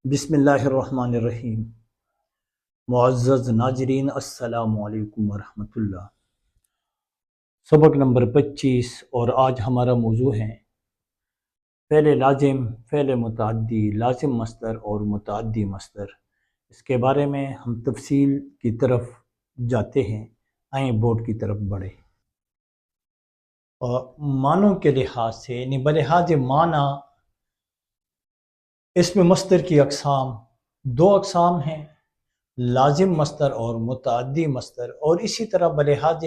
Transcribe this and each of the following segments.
بسم اللہ الرحمن الرحیم۔ معزز ناظرین، السلام علیکم ورحمۃ اللہ۔ سبق نمبر 25 اور آج ہمارا موضوع ہے فعل لازم، فعل متعدی، لازم مصدر اور متعدی مصدر۔ اس کے بارے میں ہم تفصیل کی طرف جاتے ہیں۔ آئیں بورڈ کی طرف بڑھیں۔ اور معنوں کے لحاظ سے یعنی بلحاظ معنی اسم مصدر کی اقسام دو اقسام ہیں، لازم مصدر اور متعدی مصدر، اور اسی طرح بلحاظ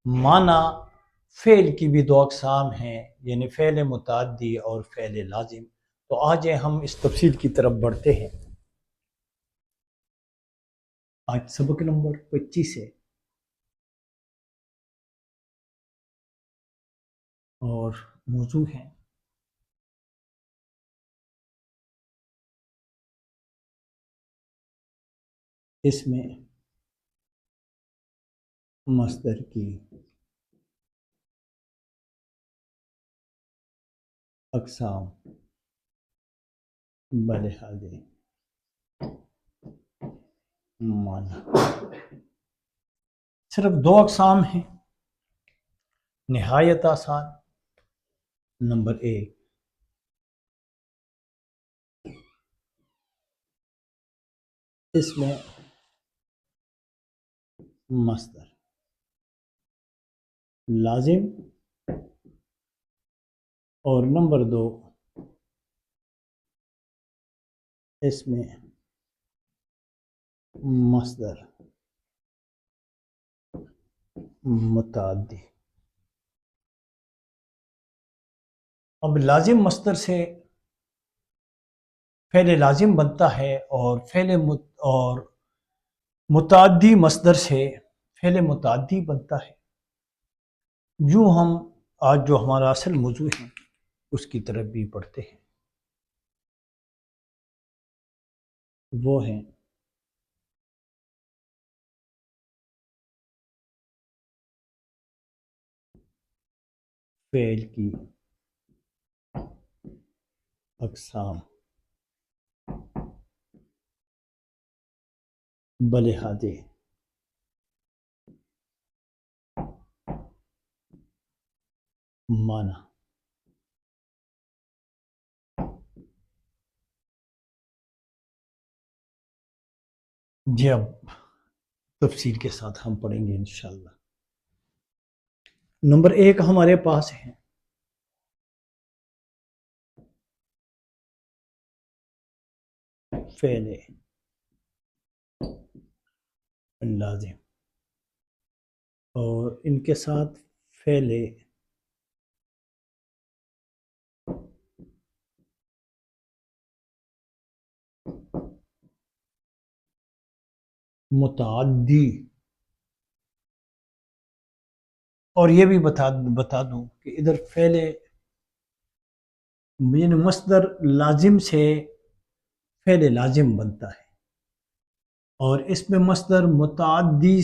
معنی فعل کی بھی دو اقسام ہیں، یعنی فعل متعدی اور فعل لازم۔ تو آج ہم اس تفصیل کی طرف بڑھتے ہیں۔ آج سبق نمبر 25 ہے اور موضوع ہے اس میں مصدر کی اقسام بلحاظ معنی۔ صرف دو اقسام ہیں، نہایت آسان۔ نمبر 1، اس میں مصدر لازم، اور نمبر 2، اس میں مصدر متعدی۔ اب لازم مصدر سے فعل لازم بنتا ہے اور اور متعدی مصدر سے فعل متعدی بنتا ہے۔ یوں ہم آج جو ہمارا اصل موضوع ہے اس کی طرف بھی پڑھتے ہیں۔ وہ ہیں فعل کی اقسام بلحاظ معنی۔ جی اب تفصیل کے ساتھ ہم پڑھیں گے انشاءاللہ۔ نمبر 1 ہمارے پاس ہے فعل لازم، اور ان کے ساتھ فعل متعدی۔ اور یہ بھی بتا دوں کہ ادھر فعل یعنی مصدر لازم سے فعل لازم بنتا ہے، اور اس میں مصدر متعدی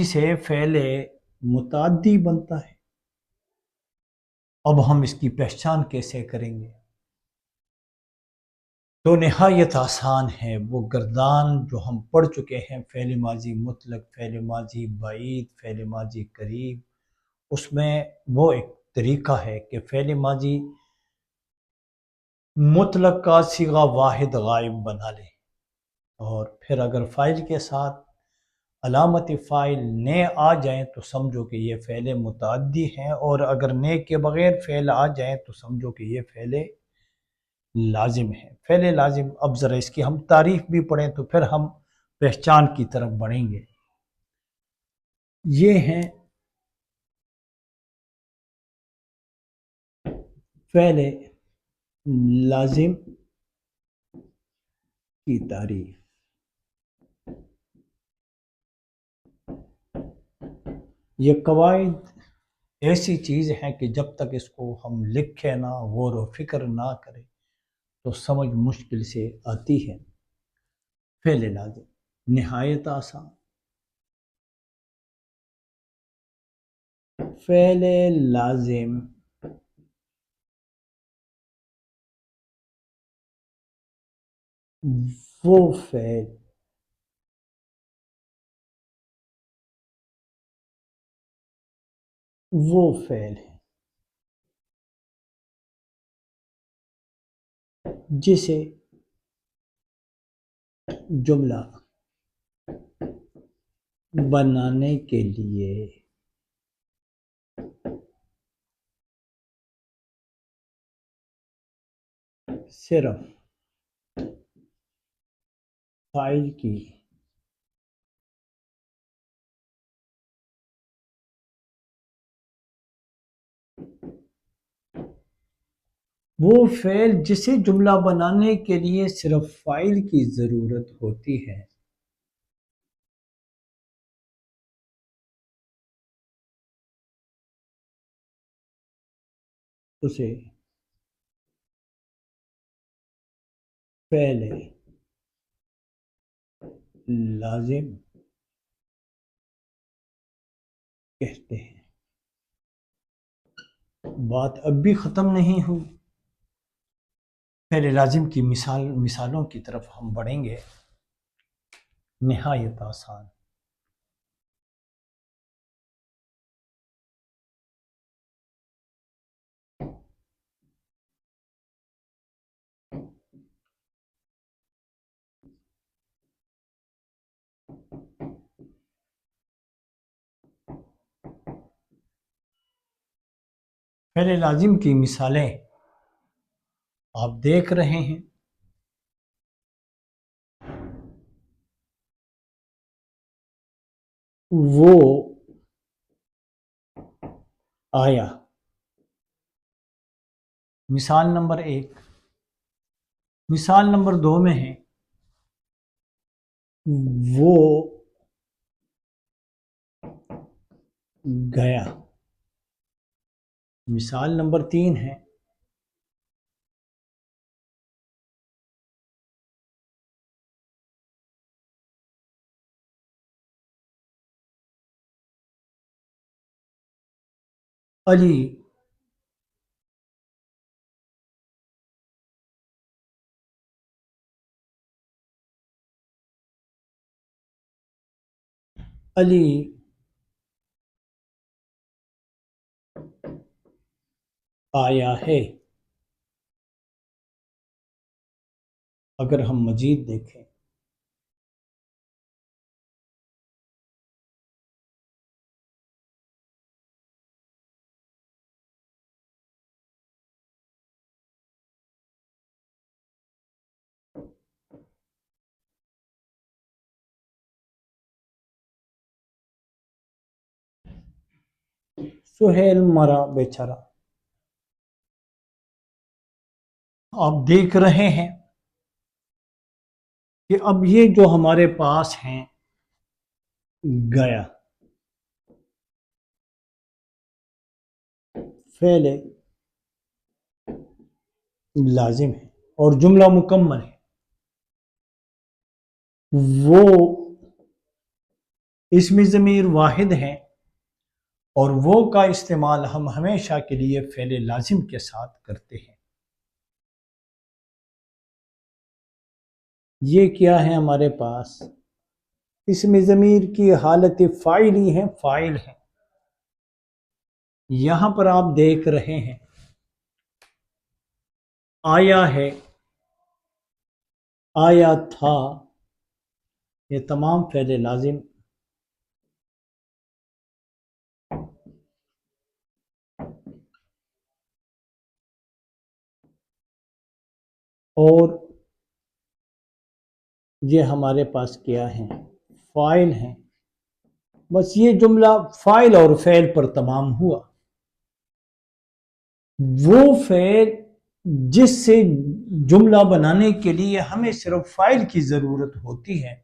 سے فعل متعدی بنتا ہے۔ اب ہم اس کی پہچان کیسے کریں گے؟ تو نہایت آسان ہے۔ وہ گردان جو ہم پڑھ چکے ہیں، فعل ماضی مطلق، فعل ماضی بعید، فعل ماضی قریب، اس میں وہ ایک طریقہ ہے کہ فعل ماضی مطلق کا صیغہ واحد غائب بنا لیں، اور پھر اگر فاعل کے ساتھ علامت فاعل نے آ جائیں تو سمجھو کہ یہ فعل متعدی ہیں، اور اگر نے کے بغیر فعل آ جائیں تو سمجھو کہ یہ فعل لازم ہے۔ فعل لازم، اب ذرا اس کی ہم تعریف بھی پڑھیں تو پھر ہم پہچان کی طرف بڑھیں گے۔ یہ ہیں فعل لازم کی تعریف۔ یہ قواعد ایسی چیز ہیں کہ جب تک اس کو ہم لکھیں نہ، غور و فکر نہ کریں تو سمجھ مشکل سے آتی ہے۔ فعل لازم نہایت آسان۔ فعل لازم وہ فعل ہے جسے جملہ بنانے کے لیے صرف فاعل کی وہ فعل جسے جملہ بنانے کے لیے صرف فاعل کی ضرورت ہوتی ہے اسے فعل لازم کہتے ہیں۔ بات اب بھی ختم نہیں ہوئی، فعل لازم کی مثالوں کی طرف ہم بڑھیں گے۔ نہایت آسان، فعل لازم کی مثالیں آپ دیکھ رہے ہیں۔ وہ آیا، مثال نمبر 1۔ مثال نمبر 2 میں ہے وہ گیا۔ مثال نمبر 3 ہے علی آیا ہے۔ اگر ہم مزید دیکھیں سہیل مرا بیچارہ، آپ دیکھ رہے ہیں کہ اب یہ جو ہمارے پاس ہیں گیا فعل لازم ہے اور جملہ مکمل ہے۔ وہ اسم ضمیر واحد ہیں اور وہ کا استعمال ہم ہمیشہ کے لیے فعل لازم کے ساتھ کرتے ہیں۔ یہ کیا ہے ہمارے پاس؟ اسم ضمیر کی حالت فاعل ہی ہے، فاعل ہے۔ یہاں پر آپ دیکھ رہے ہیں آیا ہے، آیا تھا، یہ تمام فعل لازم اور یہ ہمارے پاس کیا ہیں؟ فاعل ہیں۔ بس یہ جملہ فاعل اور فعل پر تمام ہوا۔ وہ فعل جس سے جملہ بنانے کے لیے ہمیں صرف فاعل کی ضرورت ہوتی ہے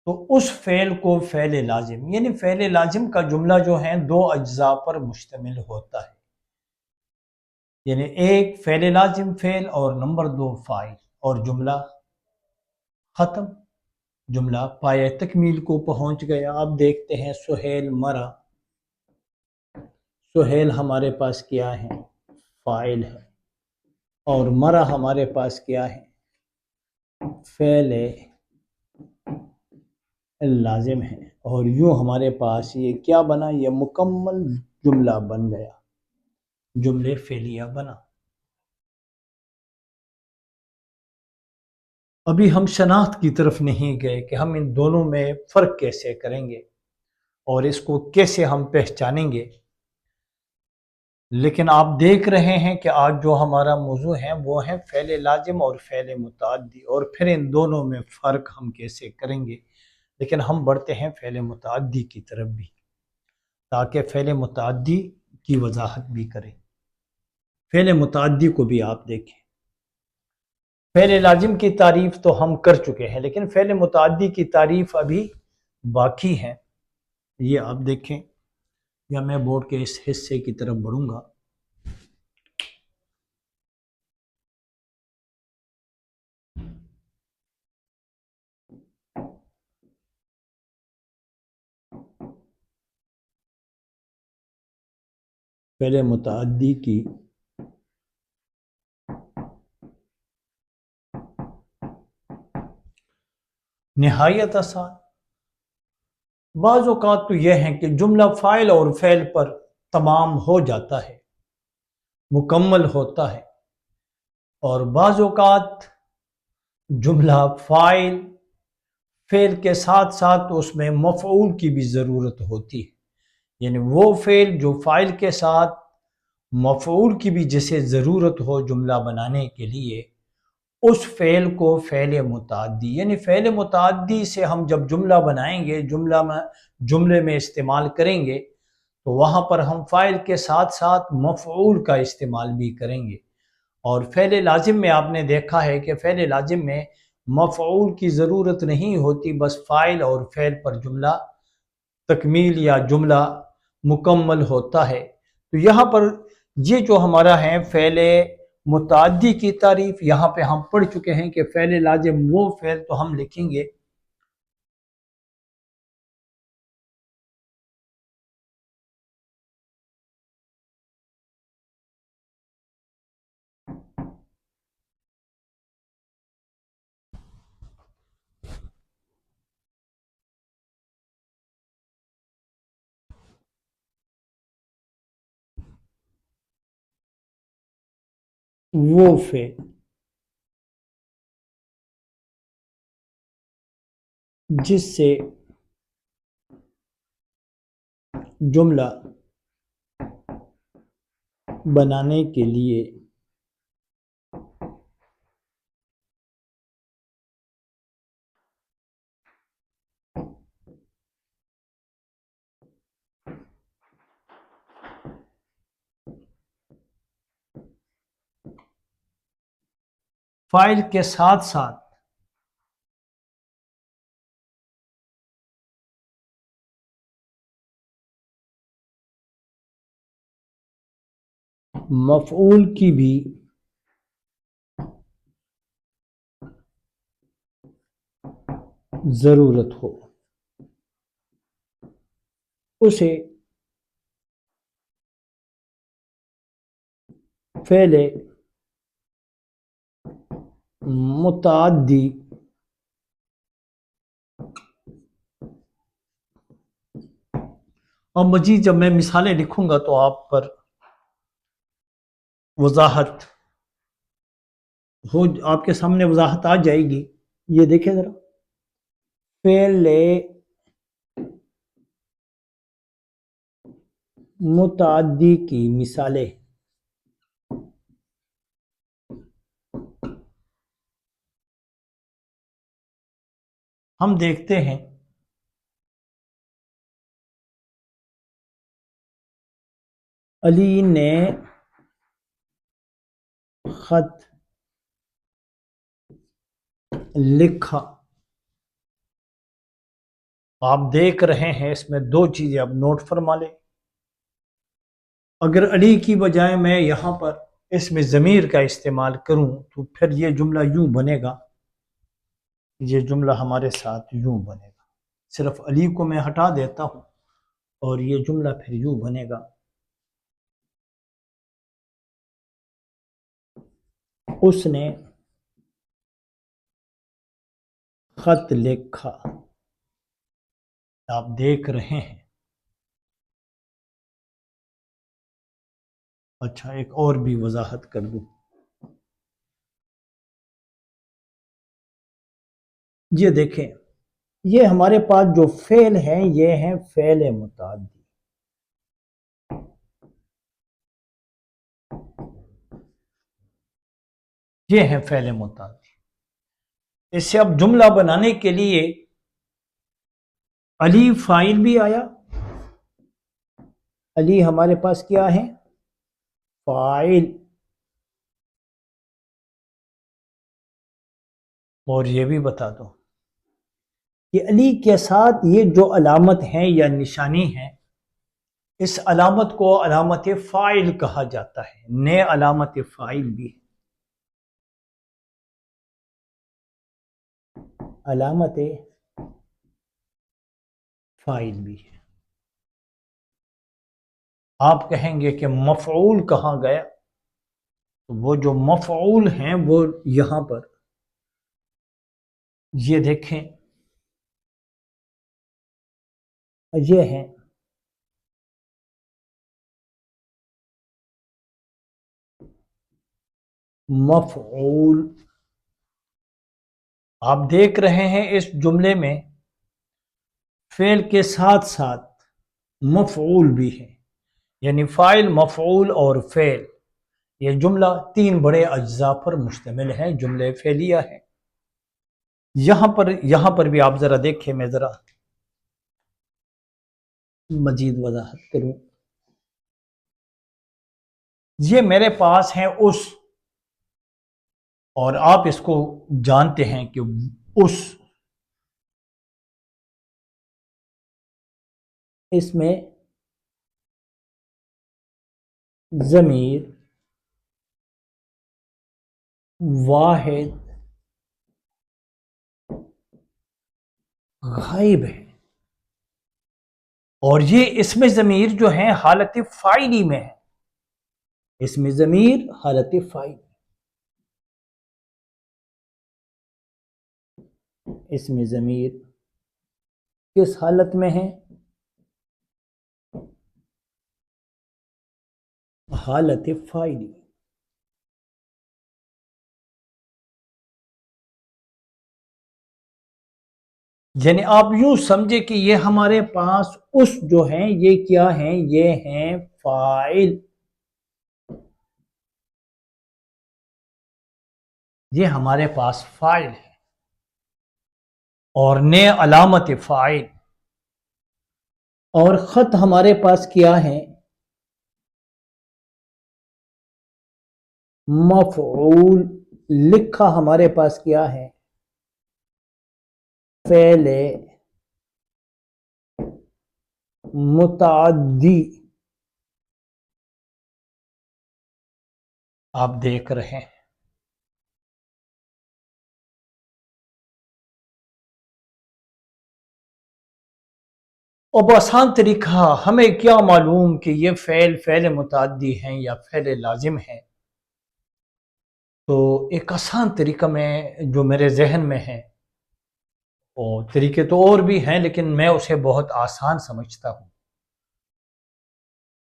تو اس فعل کو فعل لازم، یعنی فعل لازم کا جملہ جو ہے 2 اجزاء پر مشتمل ہوتا ہے، یعنی 1 فعل لازم فعل اور نمبر 2 فاعل، اور جملہ ختم، جملہ پایہ تکمیل کو پہنچ گیا۔ آپ دیکھتے ہیں سہیل مرا، سہیل ہمارے پاس کیا ہے؟ فاعل ہے، اور مرا ہمارے پاس کیا ہے؟ فعل لازم ہے، اور یوں ہمارے پاس یہ کیا بنا؟ یہ مکمل جملہ بن گیا، جملے فعلیہ بنا۔ ابھی ہم شناخت کی طرف نہیں گئے کہ ہم ان دونوں میں فرق کیسے کریں گے اور اس کو کیسے ہم پہچانیں گے، لیکن آپ دیکھ رہے ہیں کہ آج جو ہمارا موضوع ہے وہ ہے فعل لازم اور فعل متعدی، اور پھر ان دونوں میں فرق ہم کیسے کریں گے۔ لیکن ہم بڑھتے ہیں فعل متعدی کی طرف بھی، تاکہ فعل متعدی کی وضاحت بھی کریں۔ فعل متعدی کو بھی آپ دیکھیں۔ فعل لازم کی تعریف تو ہم کر چکے ہیں، لیکن فعل متعدی کی تعریف ابھی باقی ہے۔ یہ آپ دیکھیں، یا میں بورڈ کے اس حصے کی طرف بڑھوں گا۔ فعل متعدی کی نہایت آسان، بعض اوقات تو یہ ہیں کہ جملہ فاعل اور فعل پر تمام ہو جاتا ہے، مکمل ہوتا ہے، اور بعض اوقات جملہ فاعل فعل کے ساتھ ساتھ اس میں مفعول کی بھی ضرورت ہوتی ہے، یعنی وہ فعل جو فاعل کے ساتھ مفعول کی بھی جسے ضرورت ہو جملہ بنانے کے لیے، اس فعل کو فعل متعدی، یعنی فعل متعدی سے ہم جب جملہ بنائیں گے، جملے میں استعمال کریں گے، تو وہاں پر ہم فاعل کے ساتھ ساتھ مفعول کا استعمال بھی کریں گے۔ اور فعل لازم میں آپ نے دیکھا ہے کہ فعل لازم میں مفعول کی ضرورت نہیں ہوتی، بس فاعل اور فعل پر جملہ تکمیل یا جملہ مکمل ہوتا ہے۔ تو یہاں پر یہ جو ہمارا ہے فعل متعدی کی تعریف، یہاں پہ ہم پڑھ چکے ہیں کہ فعل لازم وہ فعل، تو ہم لکھیں گے وہ فعل جس سے جملہ بنانے کے لیے فاعل کے ساتھ ساتھ مفعول کی بھی ضرورت ہو، اسے فعل متعدی اور مزید جب میں مثالیں لکھوں گا تو آپ پر وضاحت آپ کے سامنے وضاحت آ جائے گی۔ یہ دیکھیں ذرا، فعل متعدی کی مثالیں، ہم دیکھتے ہیں علی نے خط لکھا۔ آپ دیکھ رہے ہیں اس میں دو چیزیں اب نوٹ فرما لیں۔ اگر علی کی بجائے میں یہاں پر اس میں ضمیر کا استعمال کروں تو پھر یہ جملہ یوں بنے گا، یہ جملہ ہمارے ساتھ یوں بنے گا۔ صرف علی کو میں ہٹا دیتا ہوں اور یہ جملہ پھر یوں بنے گا، اس نے خط لکھا، آپ دیکھ رہے ہیں۔ اچھا ایک اور بھی وضاحت کر دوں، یہ دیکھیں، یہ ہمارے پاس جو فعل ہیں یہ ہیں فعل متعدی۔ یہ ہیں فعل متعدی۔ اس سے اب جملہ بنانے کے لیے علی فاعل بھی آیا، علی ہمارے پاس کیا ہے؟ فاعل۔ اور یہ بھی بتا دو کہ علی کے ساتھ یہ جو علامت ہے یا نشانی ہے، اس علامت کو علامت فاعل کہا جاتا ہے، نے علامت فاعل بھی ہے، علامت فاعل بھی ہے۔ آپ کہیں گے کہ مفعول کہاں گیا؟ وہ جو مفعول ہیں وہ یہاں پر یہ دیکھیں، یہ ہیں مفعول۔ آپ دیکھ رہے ہیں اس جملے میں فعل کے ساتھ ساتھ مفعول بھی ہے، یعنی فاعل، مفعول اور فعل، یہ جملہ تین بڑے اجزاء پر مشتمل ہے، جملے فعلیہ ہے۔ یہاں پر بھی آپ ذرا دیکھیں، میں ذرا مزید وضاحت کروں۔ یہ میرے پاس ہیں اس، اور آپ اس کو جانتے ہیں کہ اس میں ضمیر واحد غائب ہے، اور یہ اس میں ضمیر جو ہیں حالت فاعلی میں ہے، اس میں ضمیر حالت فاعل، اس میں ضمیر کس حالت میں ہے؟ حالت فاعلی۔ یعنی آپ یوں سمجھے کہ یہ ہمارے پاس اس جو ہیں یہ کیا ہیں؟ یہ ہیں فاعل، یہ ہمارے پاس فاعل ہے، اور نے علامت فاعل، اور خط ہمارے پاس کیا ہے؟ مفعول۔ لکھا ہمارے پاس کیا ہے؟ فعل متعدی۔ آپ دیکھ رہے ہیں، اب آسان طریقہ، ہمیں کیا معلوم کہ یہ فعل متعدی ہیں یا فعل لازم ہیں؟ تو ایک آسان طریقہ میں جو میرے ذہن میں ہے، اور طریقے تو اور بھی ہیں لیکن میں اسے بہت آسان سمجھتا ہوں۔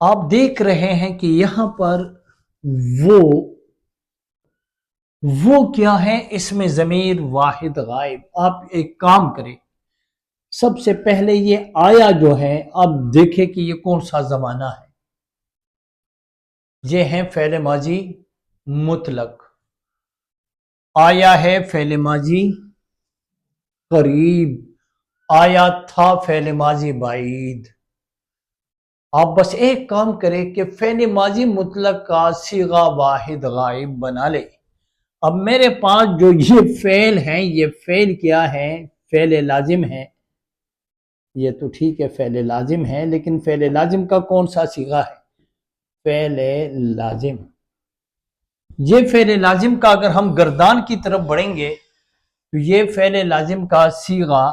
آپ دیکھ رہے ہیں کہ یہاں پر وہ کیا ہے؟ اس میں ضمیر واحد غائب۔ آپ ایک کام کریں، سب سے پہلے یہ آیا جو ہے، اب دیکھیں کہ یہ کون سا زمانہ ہے۔ یہ ہے فعل ماضی مطلق، آیا ہے فعل ماضی قریب، آیا تھا فعل ماضی بعید۔ آپ بس ایک کام کریں کہ فعل ماضی مطلق کا صیغہ واحد غائب بنا لے۔ اب میرے پاس جو یہ فعل ہیں، یہ فعل کیا ہے؟ فعل لازم ہے۔ یہ تو ٹھیک ہے فعل لازم ہے، لیکن فعل لازم کا کون سا صیغہ ہے؟ فعل لازم۔ یہ فعل لازم کا اگر ہم گردان کی طرف بڑھیں گے تو یہ فعل لازم کا صیغہ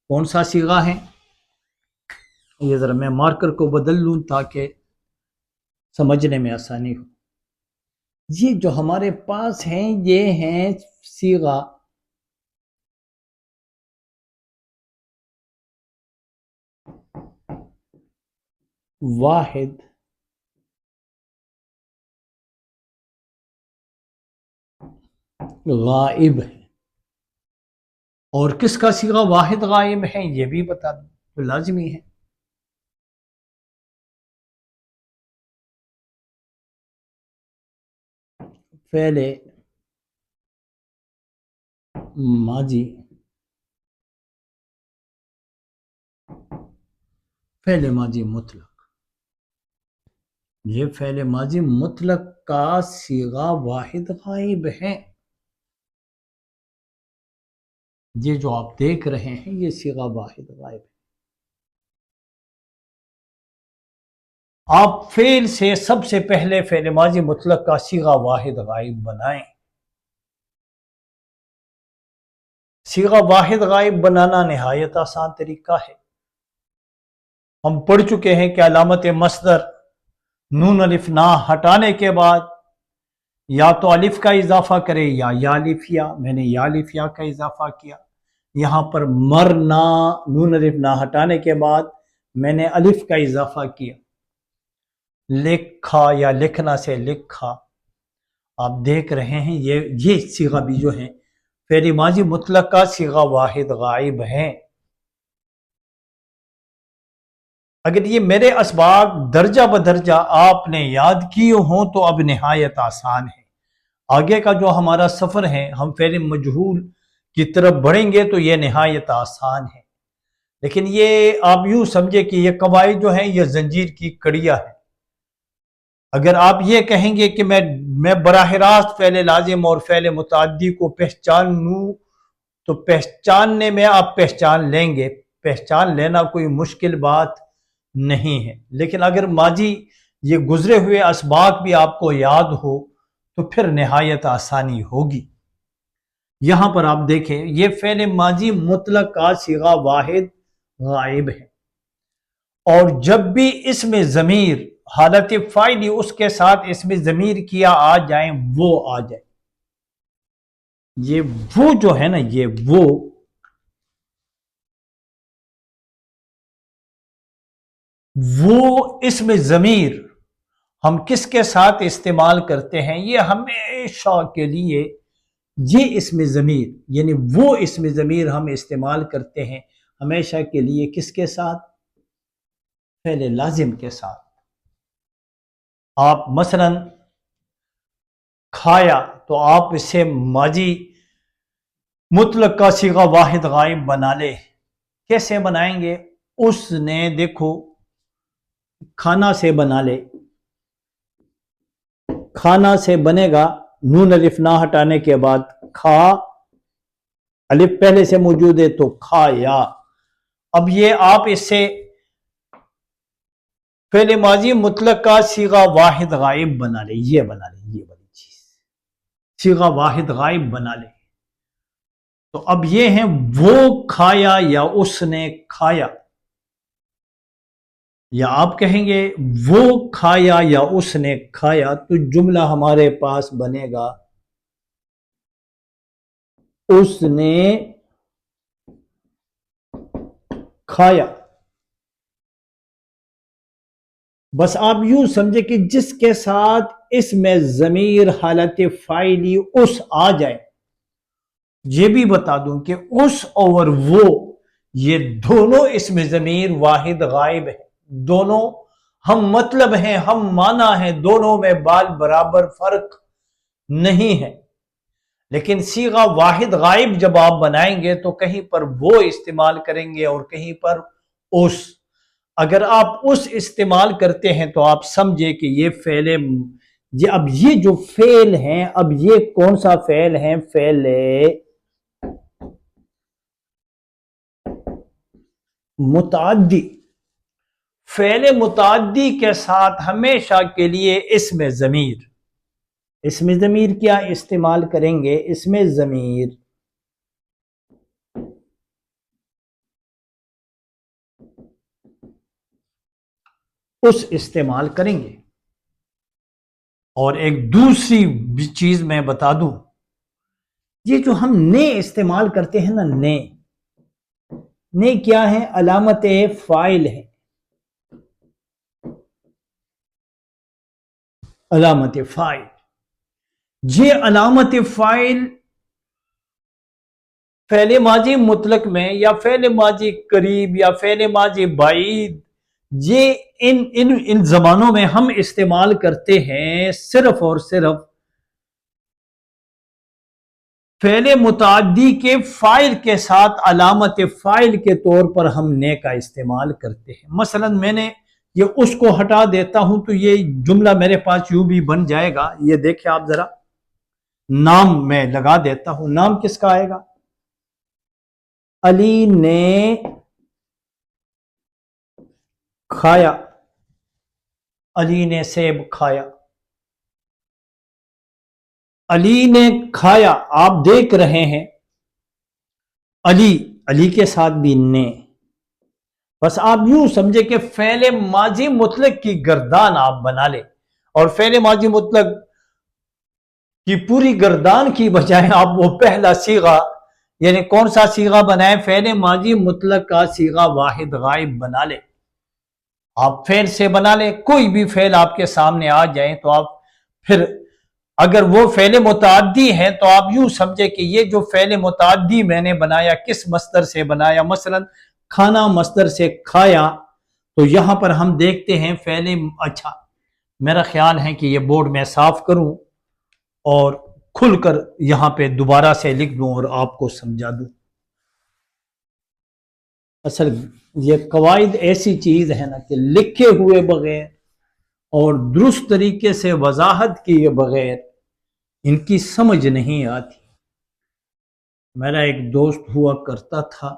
کون سا صیغہ ہے؟ یہ ذرا میں مارکر کو بدل لوں تاکہ سمجھنے میں آسانی ہو۔ یہ جو ہمارے پاس ہیں یہ ہیں صیغہ واحد غائب ہے، اور کس کا صیغہ واحد غائب ہے یہ بھی بتا دوں تو لازمی ہے۔ فعل ماضی، فعل ماضی مطلق، یہ فعل ماضی مطلق کا صیغہ واحد غائب ہے۔ یہ جو آپ دیکھ رہے ہیں یہ صیغہ واحد غائب ہے۔ آپ فعل سے سب سے پہلے فعل ماضی مطلق کا صیغہ واحد غائب بنائیں۔ صیغہ واحد غائب بنانا نہایت آسان طریقہ ہے۔ ہم پڑھ چکے ہیں کہ علامت مصدر نون الف نا ہٹانے کے بعد یا تو الف کا اضافہ کرے یا الف یا، میں نے یا الف یا کا اضافہ کیا۔ یہاں پر مرنا نون الف نا ہٹانے کے بعد میں نے الف کا اضافہ کیا۔ لکھا یا لکھنا سے لکھا، آپ دیکھ رہے ہیں یہ صیغہ بھی جو ہے فعل ماضی مطلق کا صیغہ واحد غائب ہے۔ اگر یہ میرے اسباق درجہ بدرجہ آپ نے یاد کیے ہوں تو اب نہایت آسان ہے۔ آگے کا جو ہمارا سفر ہے ہم فعل مجہول کی طرف بڑھیں گے تو یہ نہایت آسان ہے، لیکن یہ آپ یوں سمجھے کہ یہ قواعد جو ہیں یہ زنجیر کی کڑیاں ہیں۔ اگر آپ یہ کہیں گے کہ میں براہ راست فعل لازم اور فعل متعدی کو پہچانوں تو پہچاننے میں آپ پہچان لیں گے، پہچان لینا کوئی مشکل بات نہیں ہے، لیکن اگر ماضی یہ گزرے ہوئے اسباق بھی آپ کو یاد ہو تو پھر نہایت آسانی ہوگی۔ یہاں پر آپ دیکھیں یہ فعل ماضی مطلق کا صیغہ واحد غائب ہے، اور جب بھی اسم ضمیر حالت فاعلی اس کے ساتھ اسم ضمیر کیا آ جائیں وہ آ جائے، یہ وہ جو ہے نا یہ وہ اسم ضمیر ہم کس کے ساتھ استعمال کرتے ہیں، یہ ہمیشہ کے لیے یہ اسم ضمیر یعنی وہ اسم ضمیر ہم استعمال کرتے ہیں ہمیشہ کے لیے کس کے ساتھ؟ فعل لازم کے ساتھ۔ آپ مثلا کھایا تو آپ اسے ماضی مطلق کا صیغہ واحد غائب بنا لے، کیسے بنائیں گے؟ اس نے دیکھو کھانا سے بنا لے، کھانا سے بنے گا نون الف نہ ہٹانے کے بعد کھا، الف پہلے سے موجود ہے تو کھایا۔ اب یہ آپ اس سے فعل ماضی مطلق کا صیغہ واحد غائب بنا لے، یہ بنا لے، یہ والی چیز صیغہ واحد غائب بنا لے۔ تو اب یہ ہیں وہ کھایا یا اس نے کھایا، یا آپ کہیں گے وہ کھایا یا اس نے کھایا، تو جملہ ہمارے پاس بنے گا اس نے کھایا۔ بس آپ یوں سمجھے کہ جس کے ساتھ اسم ضمیر حالت فاعلی اس آ جائے، یہ بھی بتا دوں کہ اس اور وہ یہ دونوں اسم ضمیر واحد غائب ہے، دونوں ہم مطلب ہیں، ہم معنی ہیں، دونوں میں بال برابر فرق نہیں ہے، لیکن صیغہ واحد غائب جب آپ بنائیں گے تو کہیں پر وہ استعمال کریں گے اور کہیں پر اس۔ اگر آپ اس استعمال کرتے ہیں تو آپ سمجھے کہ یہ فعل، اب یہ جو فعل ہیں اب یہ کون سا فعل ہیں؟ فعل متعدی۔ فعل متعدی کے ساتھ ہمیشہ کے لیے اسم ضمیر کیا استعمال کریں گے؟ اسم ضمیر اس استعمال کریں گے۔ اور ایک دوسری بھی چیز میں بتا دوں، یہ جو ہم نے استعمال کرتے ہیں نا، نے کیا ہے؟ علامت فاعل ہے، علامت فاعل۔ یہ علامت فاعل فعل ماضی مطلق میں یا فعل ماضی قریب یا فعل ماضی بعید، یہ ان زبانوں میں ہم استعمال کرتے ہیں صرف اور صرف فعل متعدی کے فاعل کے ساتھ علامت فاعل کے طور پر ہم نے کا استعمال کرتے ہیں۔ مثلا میں نے یہ اس کو ہٹا دیتا ہوں تو یہ جملہ میرے پاس یوں بھی بن جائے گا، یہ دیکھیں آپ ذرا، نام میں لگا دیتا ہوں، نام کس کا آئے گا؟ علی نے کھایا، علی نے سیب کھایا، علی نے کھایا، آپ دیکھ رہے ہیں علی کے ساتھ بھی نے، بس آپ یوں سمجھے کہ فعل ماضی مطلق کی گردان آپ بنا لیں، اور فعل ماضی مطلق کی پوری گردان کی بجائے آپ وہ پہلا صیغہ، یعنی کون سا صیغہ بنائیں؟ فعل ماضی مطلق کا صیغہ واحد غائب بنا لیں۔ آپ فعل سے بنا لیں، کوئی بھی فعل آپ کے سامنے آ جائیں تو آپ پھر اگر وہ فعل متعدی ہے تو آپ یوں سمجھے کہ یہ جو فعل متعدی میں نے بنایا کس مصدر سے بنایا؟ مثلا کھانا مصدر سے کھایا، تو یہاں پر ہم دیکھتے ہیں فعل، اچھا میرا خیال ہے کہ یہ بورڈ میں صاف کروں اور کھل کر یہاں پہ دوبارہ سے لکھ دوں اور آپ کو سمجھا دوں۔ اصل یہ قواعد ایسی چیز ہے نا کہ لکھے ہوئے بغیر اور درست طریقے سے وضاحت کیے بغیر ان کی سمجھ نہیں آتی۔ میرا ایک دوست ہوا کرتا تھا،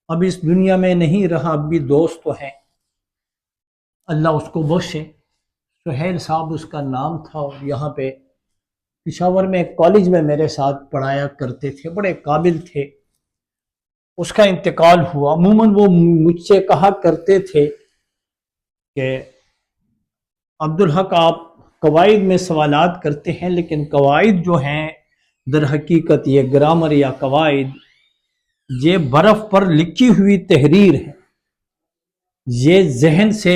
اب اس دنیا میں نہیں رہا، اب بھی دوست تو ہیں، اللہ اس کو بخشے، سہیل صاحب اس کا نام تھا، اور یہاں پہ پشاور میں ایک کالج میں میرے ساتھ پڑھایا کرتے تھے، بڑے قابل تھے۔ اس کا انتقال ہوا، عموماً وہ مجھ سے کہا کرتے تھے کہ عبدالحق آپ قواعد میں سوالات کرتے ہیں، لیکن قواعد جو ہیں در حقیقت یہ گرامر یا قواعد یہ برف پر لکھی ہوئی تحریر ہے، یہ ذہن سے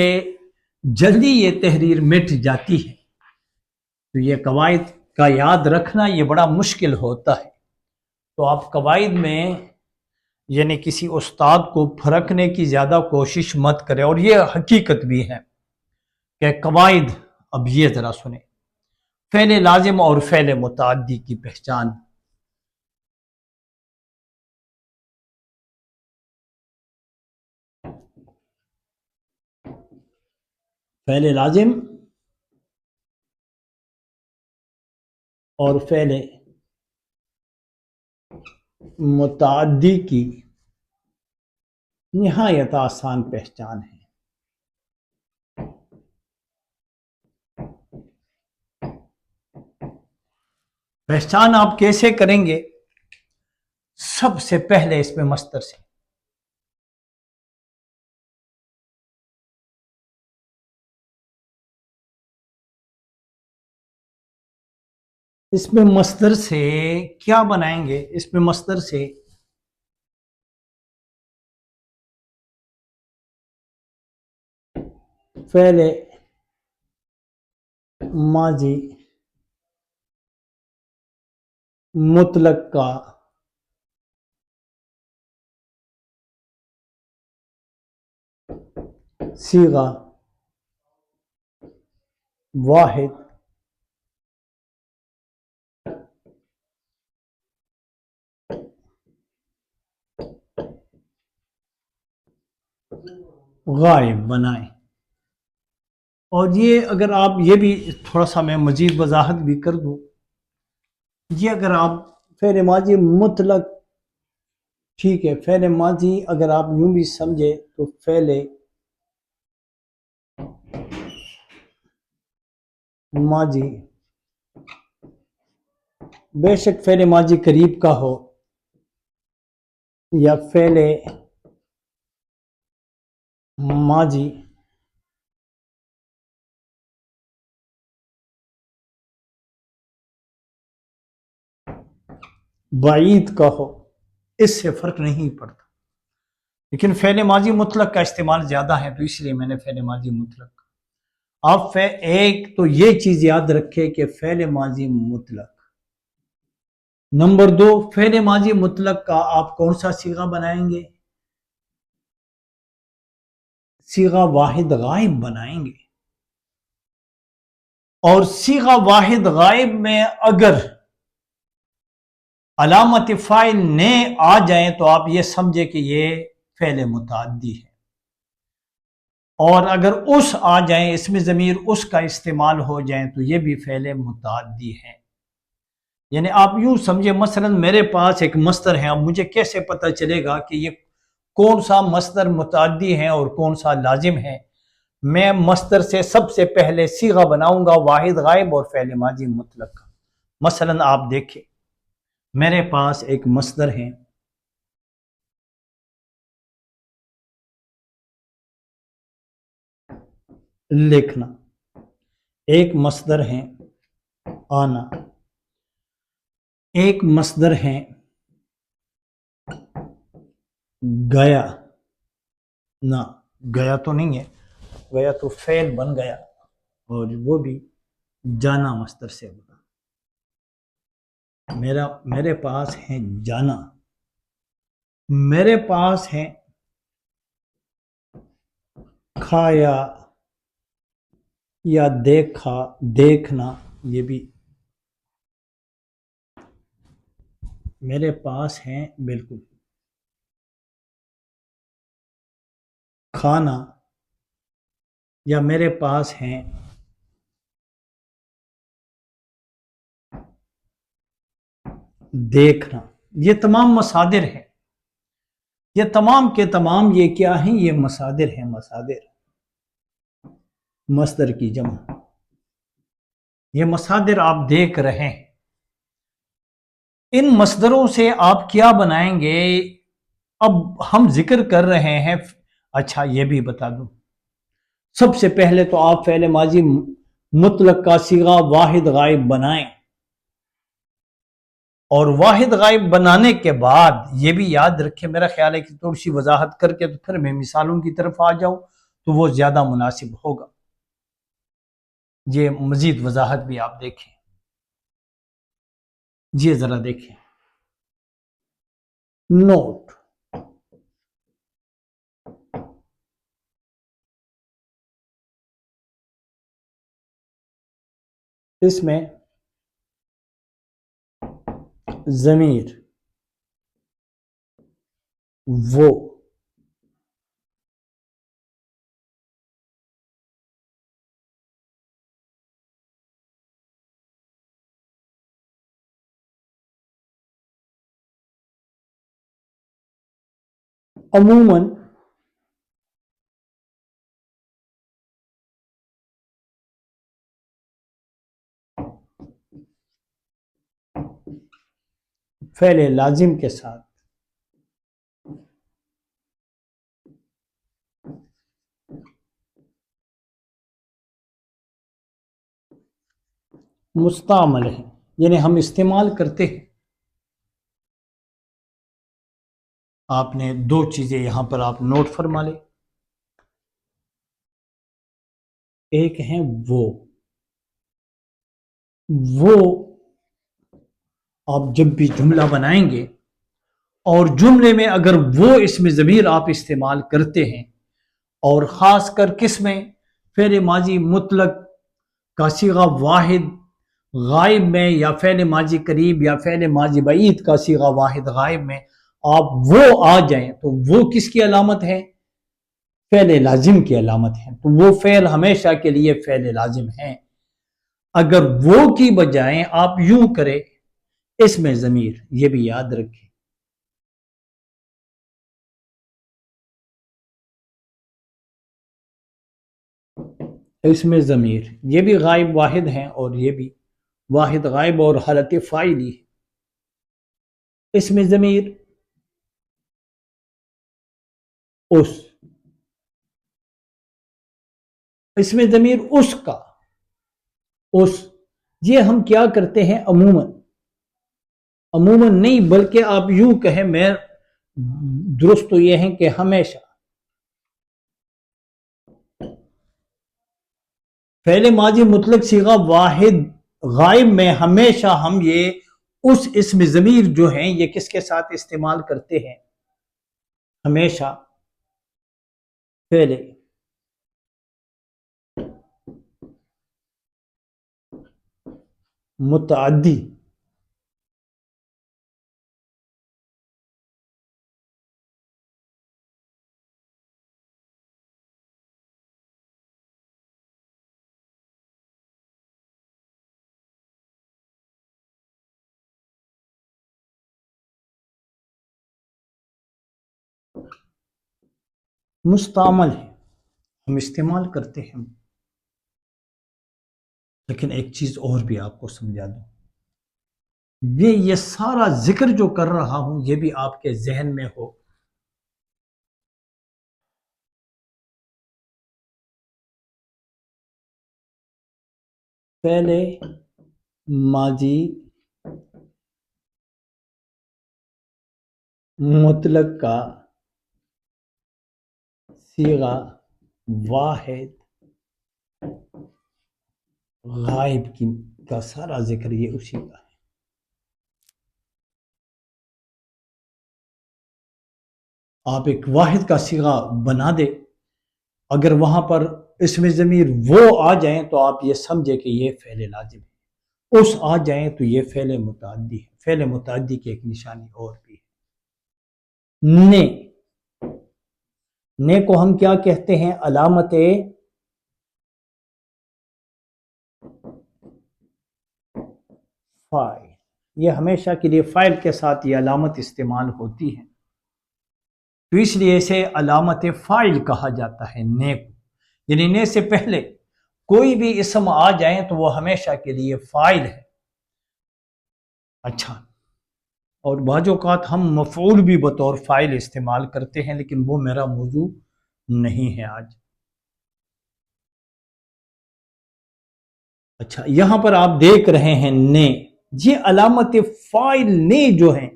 جلدی یہ تحریر مٹ جاتی ہے، تو یہ قواعد کا یاد رکھنا یہ بڑا مشکل ہوتا ہے۔ تو آپ قواعد میں یعنی کسی استاد کو پھرکنے کی زیادہ کوشش مت کریں، اور یہ حقیقت بھی ہے کہ قواعد، اب یہ ذرا سنیں، فعل لازم اور فعل متعدی کی پہچان۔ فعل لازم اور فعل متعدی کی نہایت آسان پہچان ہے۔ پہچان آپ کیسے کریں گے؟ سب سے پہلے اس میں مصدر سے، اس میں مصدر سے کیا بنائیں گے؟ اس میں مصدر سے فعل ماضی مطلق کا صیغہ واحد غائب بنائیں۔ اور یہ اگر آپ یہ بھی تھوڑا سا میں مزید وضاحت بھی کر دوں، یہ اگر آپ فعل ماضی مطلق، ٹھیک ہے، فعل ماضی اگر آپ یوں بھی سمجھے تو فعل ماضی بے شک فعل ماضی قریب کا ہو یا فعل ماضی بعید کا ہو، اس سے فرق نہیں پڑتا، لیکن فعل ماضی مطلق کا استعمال زیادہ ہے، تو اس لیے میں نے فعل ماضی مطلق۔ آپ ایک تو یہ چیز یاد رکھے کہ فعل ماضی مطلق، نمبر دو، فعل ماضی مطلق کا آپ کون سا صیغہ بنائیں گے؟ صیغہ واحد غائب بنائیں گے، اور صیغہ واحد غائب میں اگر علامت فاعل نے آ جائیں تو آپ یہ سمجھے کہ یہ فعل متعدی ہے، اور اگر اس آ جائیں، اس میں ضمیر اس کا استعمال ہو جائیں تو یہ بھی فعل متعدی ہے۔ یعنی آپ یوں سمجھے، مثلا میرے پاس ایک مصدر ہے، اب مجھے کیسے پتہ چلے گا کہ یہ کون سا مصدر متعدی ہے اور کون سا لازم ہے؟ میں مصدر سے سب سے پہلے صیغہ بناؤں گا واحد غائب اور فعل ماضی مطلق کا۔ مثلا آپ دیکھیں، میرے پاس ایک مصدر ہے، لکھنا، ایک مصدر ہے آنا، ایک مصدر ہے گیا، نہ گیا تو نہیں ہے، گیا تو فعل بن گیا، اور وہ بھی جانا مصدر سے بنا۔ میرے پاس ہے جانا، میرے پاس ہے کھایا یا دیکھا، دیکھنا، یہ بھی میرے پاس ہے بالکل، کھانا، یا میرے پاس ہے دیکھنا۔ یہ تمام مصادر ہیں، یہ تمام کے تمام یہ کیا ہیں؟ یہ مصادر ہیں، مصادر، مصدر کی جمع، یہ مصادر آپ دیکھ رہے ہیں۔ ان مصدروں سے آپ کیا بنائیں گے؟ اب ہم ذکر کر رہے ہیں، اچھا یہ بھی بتا دوں، سب سے پہلے تو آپ فعل ماضی مطلق کا صیغہ واحد غائب بنائیں، اور واحد غائب بنانے کے بعد یہ بھی یاد رکھیں، میرا خیال ہے کہ تھوڑی سی وضاحت کر کے تو پھر میں مثالوں کی طرف آ جاؤں تو وہ زیادہ مناسب ہوگا۔ یہ مزید وضاحت بھی آپ دیکھیں، یہ ذرا دیکھیں، نوٹ، اس میں ضمیر وہ، عموماً فعل لازم کے ساتھ مستعمل ہے، یعنی ہم استعمال کرتے ہیں۔ آپ نے دو چیزیں یہاں پر آپ نوٹ فرما لیں، ایک ہے وہ آپ جب بھی جملہ بنائیں گے اور جملے میں اگر وہ اسم ضمیر آپ استعمال کرتے ہیں، اور خاص کر کس میں؟ فعل ماضی مطلق کا صیغہ واحد غائب میں، یا فعل ماضی قریب یا فعل ماضی بعید کا صیغہ واحد غائب میں آپ وہ آ جائیں تو وہ کس کی علامت ہے؟ فعل لازم کی علامت ہے، تو وہ فعل ہمیشہ کے لیے فعل لازم ہے۔ اگر وہ کی بجائے آپ یوں کریں اس میں ضمیر، یہ بھی یاد رکھیں، اس میں ضمیر، یہ بھی غائب واحد ہیں اور یہ بھی واحد غائب اور حالت فاعلی ہے۔ اس میں ضمیر اس میں ضمیر اس کا، اس، یہ ہم کیا کرتے ہیں عموماً عموماً نہیں بلکہ آپ یوں کہیں، میں درست تو یہ ہے کہ ہمیشہ فعل ماضی مطلق صیغہ واحد غائب میں ہمیشہ ہم یہ اس اسم ضمیر جو ہیں یہ کس کے ساتھ استعمال کرتے ہیں؟ ہمیشہ فعل متعدی مستعمل ہے، ہم استعمال کرتے ہیں۔ لیکن ایک چیز اور بھی آپ کو سمجھا دوں، یہ سارا ذکر جو کر رہا ہوں یہ بھی آپ کے ذہن میں ہو۔ پہلے ماضی مطلق کا صیغہ واحد غائب کا سارا ذکر یہ اسی کا ہے۔ آپ ایک واحد کا صیغہ بنا دے، اگر وہاں پر اسم ضمیر وہ آ جائیں تو آپ یہ سمجھے کہ یہ فعل لازم ہے، اس آ جائیں تو یہ فعل متعدی ہے۔ فعل متعدی کی ایک نشانی اور بھی ہے، نے کو ہم کیا کہتے ہیں؟ علامت فاعل۔ یہ ہمیشہ کے لیے فاعل کے ساتھ یہ علامت استعمال ہوتی ہے، تو اس لیے اسے علامت فاعل کہا جاتا ہے۔ نے کو یعنی نے سے پہلے کوئی بھی اسم آ جائیں تو وہ ہمیشہ کے لیے فاعل ہے۔ اچھا، اور بعض اوقات ہم مفعول بھی بطور فاعل استعمال کرتے ہیں، لیکن وہ میرا موضوع نہیں ہے آج۔ اچھا، یہاں پر آپ دیکھ رہے ہیں نے، یہ علامت فاعل نے جو ہے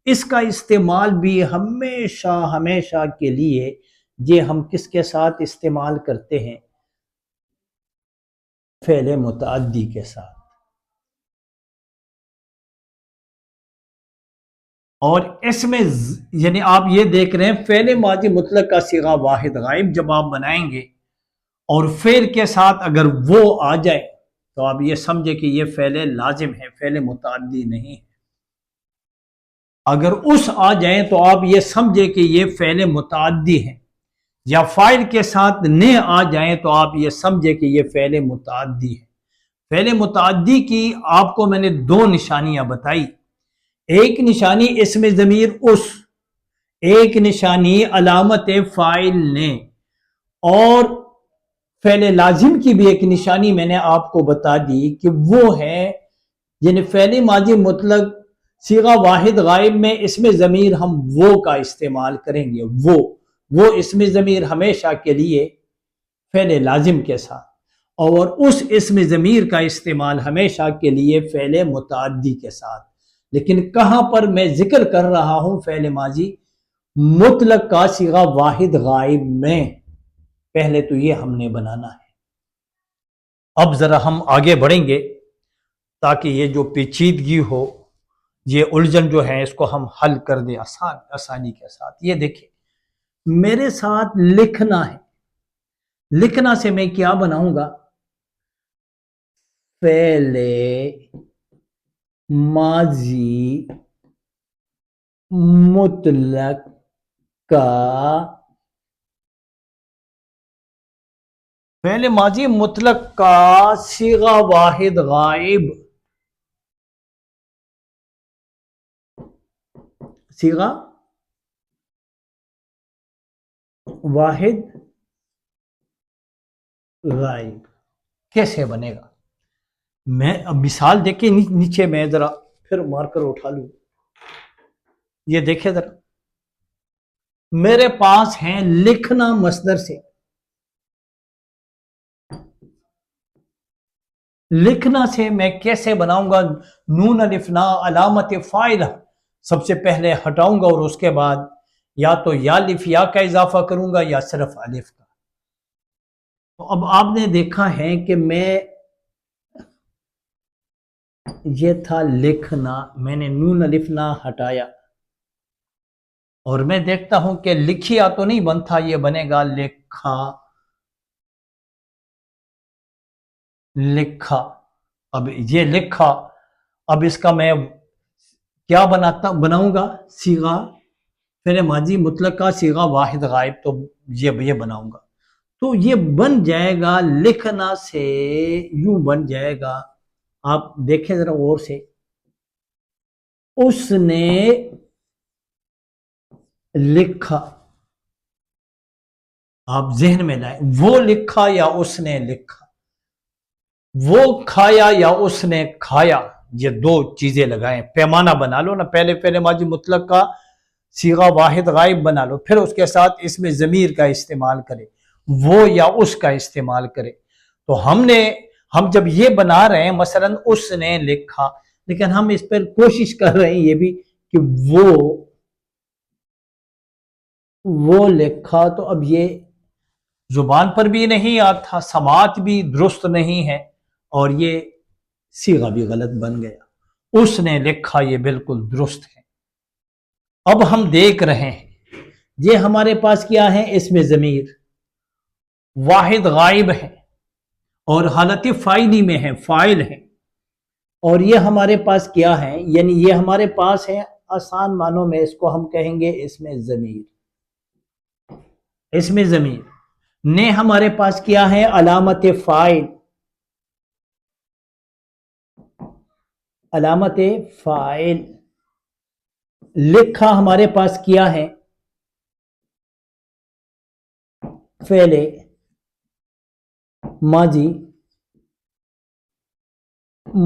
اس کا استعمال بھی ہمیشہ کے لیے یہ ہم کس کے ساتھ استعمال کرتے ہیں؟ فعل متعدی کے ساتھ۔ اور اس میں یعنی آپ یہ دیکھ رہے ہیں فعل ماضی مطلق کا صیغہ واحد غائب جب آپ بنائیں گے اور فعل کے ساتھ اگر وہ آ جائے تو آپ یہ سمجھے کہ یہ فعل لازم ہے، فعل متعدی نہیں ہے۔ اگر اس آ جائیں تو آپ یہ سمجھے کہ یہ فعل متعدی ہے، یا فاعل کے ساتھ نے آ جائیں تو آپ یہ سمجھے کہ یہ فعل متعدی ہے۔ فعل متعدی کی آپ کو میں نے دو نشانیاں بتائی، ایک نشانی اسم ضمیر اس، ایک نشانی علامت فاعل نے، اور فعل لازم کی بھی ایک نشانی میں نے آپ کو بتا دی کہ وہ ہے یعنی فعل ماضی مطلق صیغہ واحد غائب میں اسم ضمیر ہم وہ کا استعمال کریں گے، وہ اسم ضمیر ہمیشہ کے لیے فعل لازم کے ساتھ، اور اس اسم ضمیر کا استعمال ہمیشہ کے لیے فعل متعدی کے ساتھ۔ لیکن کہاں پر میں ذکر کر رہا ہوں فعل ماضی مطلق کا صیغہ واحد غائب میں، پہلے تو یہ ہم نے بنانا ہے۔ اب ذرا ہم آگے بڑھیں گے تاکہ یہ جو پیچیدگی ہو، یہ الجھن جو ہے اس کو ہم حل کر دیں آسانی کے ساتھ۔ یہ دیکھیں میرے ساتھ لکھنا ہے، لکھنا سے میں کیا بناؤں گا؟ فعل ماضی مطلق کا فعل ماضی مطلق کا صیغہ واحد غائب، صیغہ واحد غائب کیسے بنے گا؟ میں اب مثال دیکھیں نیچے میں ذرا پھر مارکر اٹھا لوں، یہ دیکھیں ذرا، میرے پاس ہیں لکھنا مصدر سے، لکھنا سے میں کیسے بناؤں گا؟ نون الف نا علامت فاعل سب سے پہلے ہٹاؤں گا اور اس کے بعد یا تو یا الف یا کا اضافہ کروں گا یا صرف الف کا۔ تو اب آپ نے دیکھا ہے کہ میں یہ تھا لکھنا، میں نے نون الف نا ہٹایا اور میں دیکھتا ہوں کہ لکھیا تو نہیں بنتا، یہ بنے گا لکھا لکھا۔ اب یہ لکھا، اب اس کا میں کیا بناؤں گا؟ صیغہ فعل ماضی مطلق کا صیغہ واحد غائب، تو یہ بناؤں گا۔ تو یہ بن جائے گا لکھنا سے یوں بن جائے گا، آپ دیکھیں ذرا غور سے، اس نے لکھا، آپ ذہن میں لائیں، وہ لکھا یا اس نے لکھا، وہ کھایا یا اس نے کھایا، یہ دو چیزیں لگائیں، پیمانہ بنا لو نا، پہلے فعل ماضی مطلق کا صیغہ واحد غائب بنا لو، پھر اس کے ساتھ اس میں ضمیر کا استعمال کرے، وہ یا اس کا استعمال کرے۔ تو ہم جب یہ بنا رہے ہیں مثلا اس نے لکھا، لیکن ہم اس پر کوشش کر رہے ہیں یہ بھی کہ وہ لکھا، تو اب یہ زبان پر بھی نہیں آتا، سماعت بھی درست نہیں ہے، اور یہ صیغہ بھی غلط بن گیا۔ اس نے لکھا یہ بالکل درست ہے۔ اب ہم دیکھ رہے ہیں یہ ہمارے پاس کیا ہے؟ اس میں ضمیر واحد غائب ہے اور حالت فاعلی میں ہے، فاعل ہے، اور یہ ہمارے پاس کیا ہے؟ یعنی یہ ہمارے پاس ہے، آسان معنوں میں اس کو ہم کہیں گے اس میں ضمیر، اس میں ضمیر نے ہمارے پاس کیا ہے؟ علامت فاعل، علامت فاعل۔ لکھا ہمارے پاس کیا ہے؟ فعل ماضی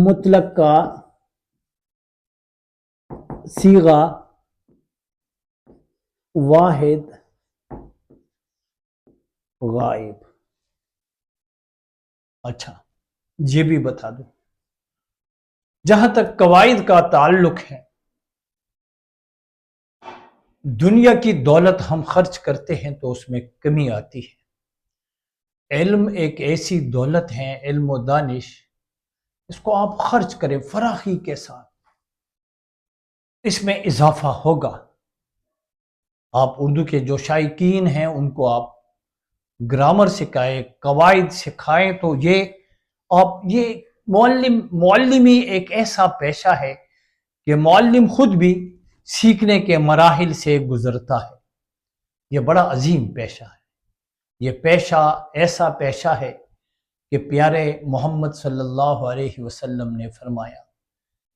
مطلق کا صیغہ واحد غائب۔ اچھا یہ بھی بتا دوں، جہاں تک قواعد کا تعلق ہے، دنیا کی دولت ہم خرچ کرتے ہیں تو اس میں کمی آتی ہے۔ علم ایک ایسی دولت ہے، علم و دانش، اس کو آپ خرچ کریں فراخی کے ساتھ، اس میں اضافہ ہوگا۔ آپ اردو کے جو شائقین ہیں ان کو آپ گرامر سکھائیں، قواعد سکھائیں، تو یہ معلمی ایک ایسا پیشہ ہے کہ معلم خود بھی سیکھنے کے مراحل سے گزرتا ہے۔ یہ بڑا عظیم پیشہ ہے، یہ پیشہ ایسا پیشہ ہے کہ پیارے محمد صلی اللہ علیہ وسلم نے فرمایا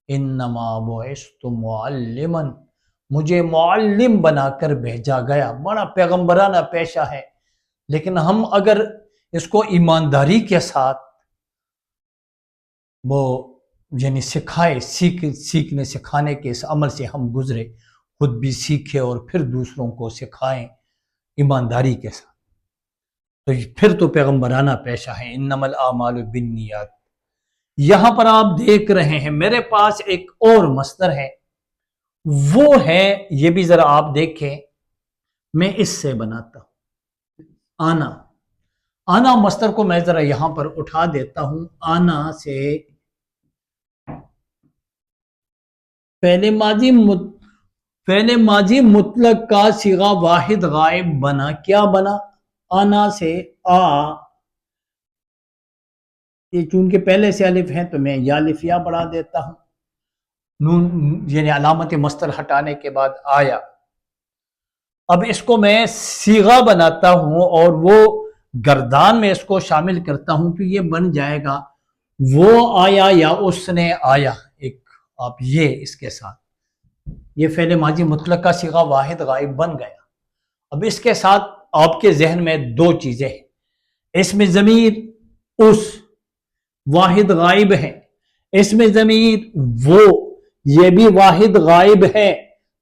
انما بعثت معلما، مجھے معلم بنا کر بھیجا گیا۔ بڑا پیغمبرانہ پیشہ ہے، لیکن ہم اگر اس کو ایمانداری کے ساتھ یعنی سیکھنے سکھانے کے اس عمل سے ہم گزرے، خود بھی سیکھے اور پھر دوسروں کو سکھائیں ایمانداری کے ساتھ، تو پھر تو پیغمبرانہ پیشہ ہے۔ انما الاعمال بالنیات۔ یہاں پر آپ دیکھ رہے ہیں میرے پاس ایک اور مصدر ہے، وہ ہے، یہ بھی ذرا آپ دیکھیں، میں اس سے بناتا ہوں آنا مصدر کو میں ذرا یہاں پر اٹھا دیتا ہوں۔ آنا سے فعل ماضی مطلق کا صیغہ واحد غائب بنا، کیا بنا؟ آنا سے یہ چونکہ پہلے سے الف ہے تو میں یا الف یا بڑھا دیتا ہوں، نون یعنی علامت مصدر ہٹانے کے بعد آیا۔ اب اس کو میں صیغہ بناتا ہوں اور وہ گردان میں اس کو شامل کرتا ہوں، تو یہ بن جائے گا وہ آیا یا اس نے آیا۔ ایک آپ یہ اس کے ساتھ یہ فعل ماضی مطلق کا صیغہ واحد غائب بن گیا۔ اب اس کے ساتھ آپ کے ذہن میں دو چیزیں ہیں، اس میں ضمیر اس واحد غائب ہے، اس میں ضمیر وہ یہ بھی واحد غائب ہے،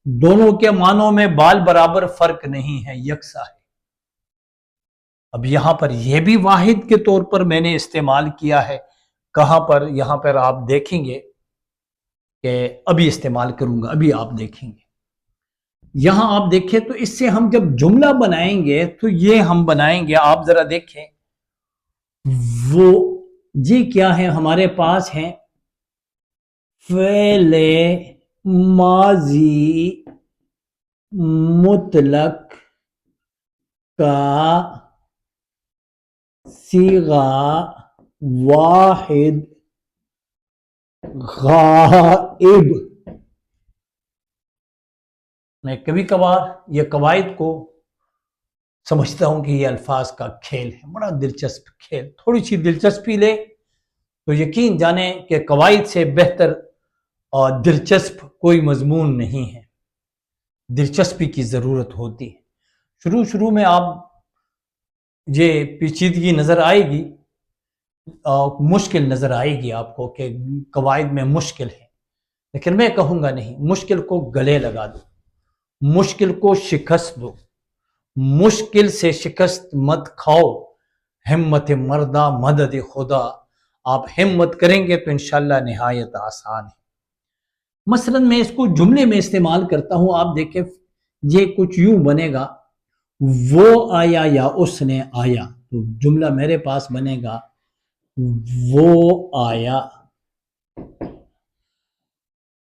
دونوں کے معنوں میں بال برابر فرق نہیں ہے، یکساں ہے۔ اب یہاں پر یہ بھی واحد کے طور پر میں نے استعمال کیا ہے، کہاں پر، یہاں پر آپ دیکھیں گے کہ ابھی استعمال کروں گا، ابھی آپ دیکھیں گے یہاں آپ دیکھیں تو اس سے ہم جب جملہ بنائیں گے تو یہ ہم بنائیں گے، آپ ذرا دیکھیں وہ یہ کیا ہے ہمارے پاس ہے فعل ماضی مطلق کا صیغہ واحد غائب۔ میں کبھی کبھار یہ قواعد کو سمجھتا ہوں کہ یہ الفاظ کا کھیل ہے، بڑا دلچسپ کھیل، تھوڑی سی دلچسپی لے تو یقین جانیں کہ قواعد سے بہتر اور دلچسپ کوئی مضمون نہیں ہے۔ دلچسپی کی ضرورت ہوتی ہے، شروع میں آپ یہ پیچیدگی نظر آئے گی، مشکل نظر آئے گی آپ کو کہ قواعد میں مشکل ہے، لیکن میں کہوں گا نہیں، مشکل کو گلے لگا دو، مشکل کو شکست دو، مشکل سے شکست مت کھاؤ، ہمت مردہ مدد خدا، آپ ہمت کریں گے تو انشاءاللہ نہایت آسان ہے۔ مثلا میں اس کو جملے میں استعمال کرتا ہوں، آپ دیکھیں یہ کچھ یوں بنے گا، وہ آیا یا اس نے آیا، تو جملہ میرے پاس بنے گا وہ آیا،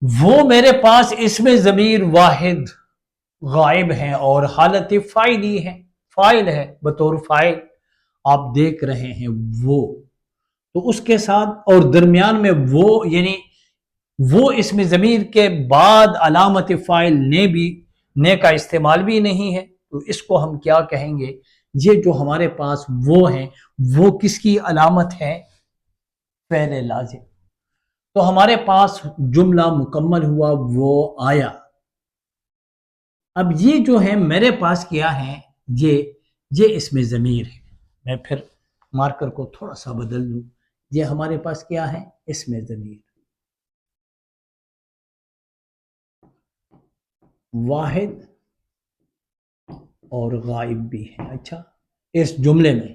وہ میرے پاس اسم ضمیر واحد غائب ہے اور حالت فاعلی ہے، فاعل ہے، بطور فاعل آپ دیکھ رہے ہیں وہ، تو اس کے ساتھ اور درمیان میں وہ، یعنی وہ اسم ضمیر کے بعد علامت فاعل نے کا استعمال بھی نہیں ہے، تو اس کو ہم کیا کہیں گے؟ یہ جو ہمارے پاس وہ ہیں، وہ کس کی علامت ہے؟ فعل لازم۔ تو ہمارے پاس جملہ مکمل ہوا، وہ آیا۔ اب یہ جو ہے میرے پاس کیا ہے، یہ اسم ضمیر ہے، میں پھر مارکر کو تھوڑا سا بدل دوں، یہ ہمارے پاس کیا ہے؟ اسم ضمیر واحد اور غائب بھی ہے۔ اچھا، اس جملے میں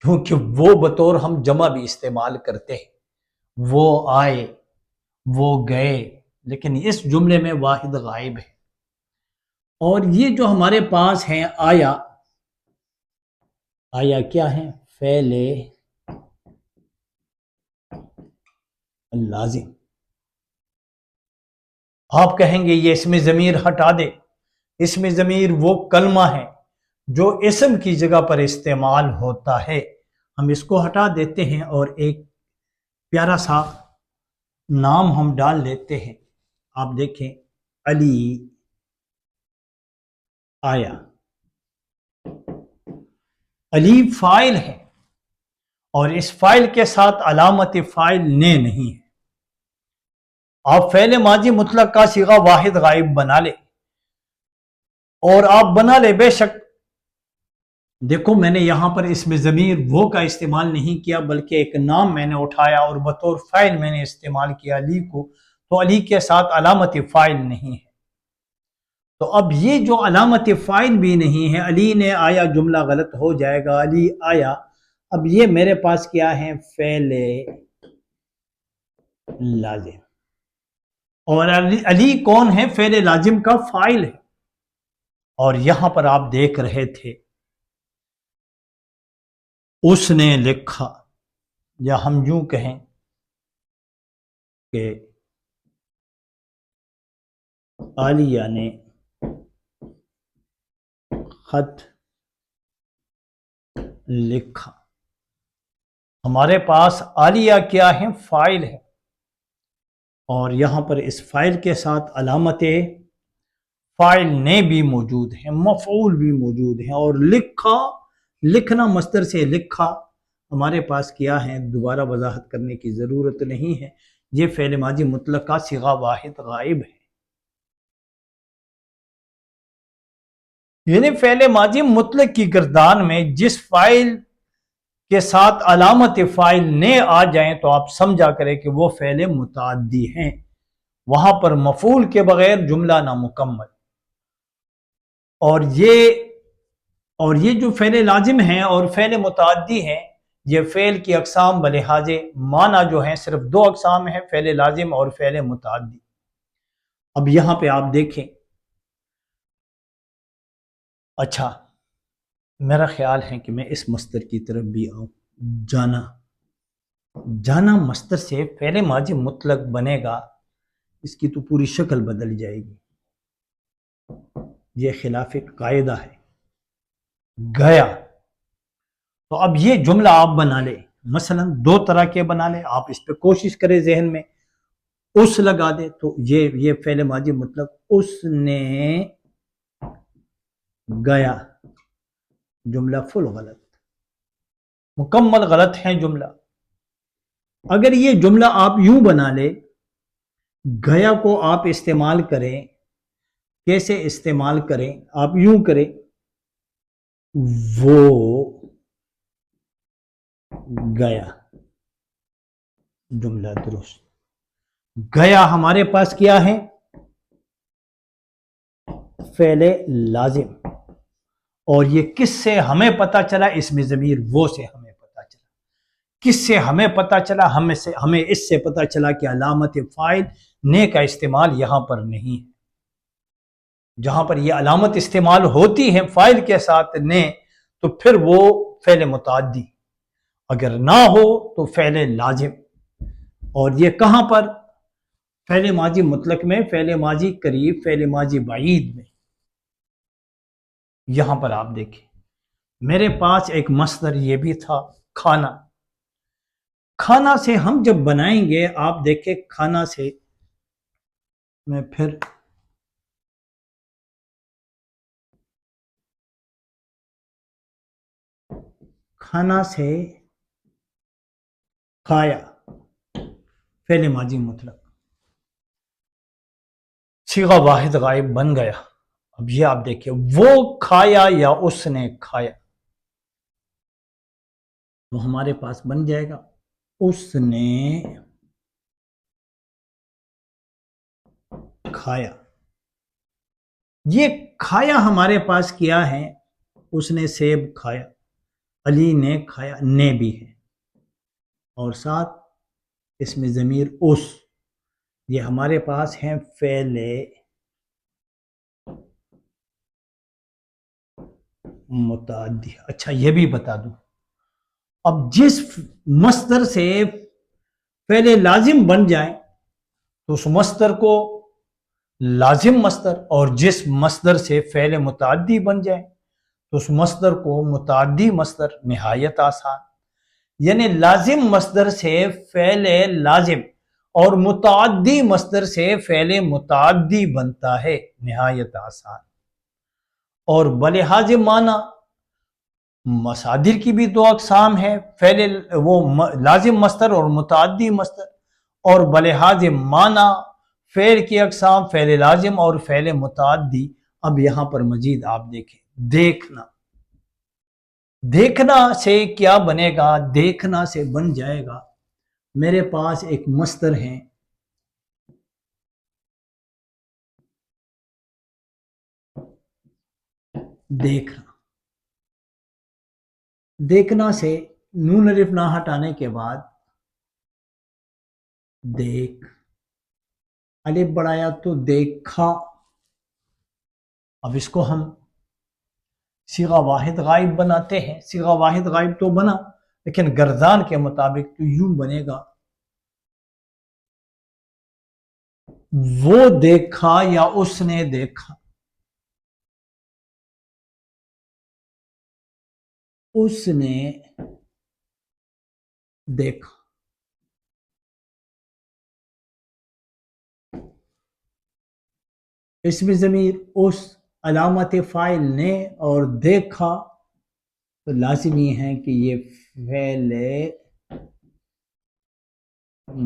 کیونکہ وہ بطور ہم جمع بھی استعمال کرتے ہیں، وہ آئے، وہ گئے، لیکن اس جملے میں واحد غائب ہے، اور یہ جو ہمارے پاس ہیں آیا، آیا کیا ہے؟ فعل لازم۔ آپ کہیں گے یہ اسم ضمیر ہٹا دے، اسم ضمیر وہ کلمہ ہے جو اسم کی جگہ پر استعمال ہوتا ہے، ہم اس کو ہٹا دیتے ہیں اور ایک پیارا سا نام ہم ڈال دیتے ہیں، آپ دیکھیں علی آیا، علی فاعل ہے اور اس فاعل کے ساتھ علامت فاعل نے نہیں ہے، آپ فعل ماضی مطلق کا صیغہ واحد غائب بنا لے، اور آپ بنا لے بے شک، دیکھو میں نے یہاں پر اسم ضمیر وہ کا استعمال نہیں کیا، بلکہ ایک نام میں نے اٹھایا اور بطور فاعل میں نے استعمال کیا علی کو، تو علی کے ساتھ علامت فاعل نہیں ہے، تو اب یہ جو علامت فاعل بھی نہیں ہے، علی نے آیا جملہ غلط ہو جائے گا، علی آیا، اب یہ میرے پاس کیا ہے؟ فعل لازم، اور علی کون ہے؟ فعل لازم کا فاعل ہے، اور یہاں پر آپ دیکھ رہے تھے اس نے لکھا، یا ہم یوں کہیں کہ عالیہ نے خط لکھا، ہمارے پاس عالیہ کیا ہے؟ فاعل ہے، اور یہاں پر اس فاعل کے ساتھ علامت فاعل نے بھی موجود ہے، مفعول بھی موجود ہے، اور لکھا، لکھنا مصدر سے لکھا، ہمارے پاس کیا ہے؟ دوبارہ وضاحت کرنے کی ضرورت نہیں ہے، یہ فعل ماضی مطلق کا صیغہ واحد غائب ہے، یعنی فعل ماضی مطلق کی گردان میں جس فاعل کے ساتھ علامت فاعل نے آ جائیں تو آپ سمجھا کریں کہ وہ فعل متعدی ہیں، وہاں پر مفعول کے بغیر جملہ نامکمل، اور یہ جو فعل لازم ہیں اور فعل متعدی ہیں، یہ فعل کی اقسام بلحاظ معنی جو ہیں صرف دو اقسام ہیں، فعل لازم اور فعل متعدی۔ اب یہاں پہ آپ دیکھیں، اچھا میرا خیال ہے کہ میں اس مصدر کی طرف بھی آؤں۔ جانا مصدر سے فعل ماضی مطلق بنے گا، اس کی تو پوری شکل بدل جائے گی، یہ خلاف قاعدہ ہے۔ گیا، تو اب یہ جملہ آپ بنا لیں، مثلا دو طرح کے بنا لیں، آپ اس پہ کوشش کریں ذہن میں، اس لگا دے تو یہ فعل ماضی مطلق، اس نے گیا، جملہ فل غلط، مکمل غلط ہے جملہ۔ اگر یہ جملہ آپ یوں بنا لے، گیا کو آپ استعمال کریں، کیسے استعمال کریں؟ آپ یوں کریں، وہ گیا، جملہ درست۔ گیا ہمارے پاس کیا ہے؟ فعل لازم، اور یہ کس سے ہمیں پتا چلا؟ اسم ضمیر وہ سے ہمیں پتا چلا۔ کس سے ہمیں پتا چلا؟ ہمیں اس سے پتا چلا کہ علامت فاعل نے کا استعمال یہاں پر نہیں ہے۔ جہاں پر یہ علامت استعمال ہوتی ہے فاعل کے ساتھ نے، تو پھر وہ فعل متعدی، اگر نہ ہو تو فعل لازم۔ اور یہ کہاں پر؟ فعل ماضی مطلق میں، فعل ماضی قریب، فعل ماضی بعید میں۔ یہاں پر آپ دیکھیں، میرے پاس ایک مصدر یہ بھی تھا، کھانا۔ کھانا سے ہم جب بنائیں گے، آپ دیکھیں کھانا سے میں پھر کھانا سے کھایا، فعل ماضی مطلق، صیغہ واحد غائب بن گیا۔ اب یہ آپ دیکھیں، وہ کھایا یا اس نے کھایا، تو ہمارے پاس بن جائے گا اس نے کھایا۔ یہ کھایا ہمارے پاس کیا ہے؟ اس نے سیب کھایا، علی نے کھایا، نے بھی ہے، اور ساتھ اسم ضمیر اس، یہ ہمارے پاس ہیں فعل متعدی۔ اچھا یہ بھی بتا دوں، اب جس مصدر سے فعل لازم بن جائیں تو اس مصدر کو لازم مصدر، اور جس مصدر سے فعل متعدی بن جائے تو اس مصدر کو متعدی مصدر۔ نہایت آسان، یعنی لازم مصدر سے فعل لازم اور متعدی مصدر سے فعل متعدی بنتا ہے، نہایت آسان۔ اور بلحاظ معنی مصادر کی بھی دو اقسام ہے، وہ لازم مصدر اور متعدی مصدر، اور بلحاظ معنی فعل کی اقسام فعل لازم اور فعل متعدی۔ اب یہاں پر مزید آپ دیکھیں، دیکھنا، دیکھنا سے کیا بنے گا؟ دیکھنا سے بن جائے گا، میرے پاس ایک مصدر ہے دیکھنا۔ دیکھنا سے نون الف نہ ہٹانے کے بعد دیکھ، الف بڑھایا تو دیکھا۔ اب اس کو ہم صیغہ واحد غائب بناتے ہیں، صیغہ واحد غائب تو بنا، لیکن گردان کے مطابق تو یوں بنے گا، وہ دیکھا یا اس نے دیکھا، اس نے دیکھا۔ اسم ضمیر اس، علامت فاعل نے، اور دیکھا تو لازمی ہے کہ یہ فعل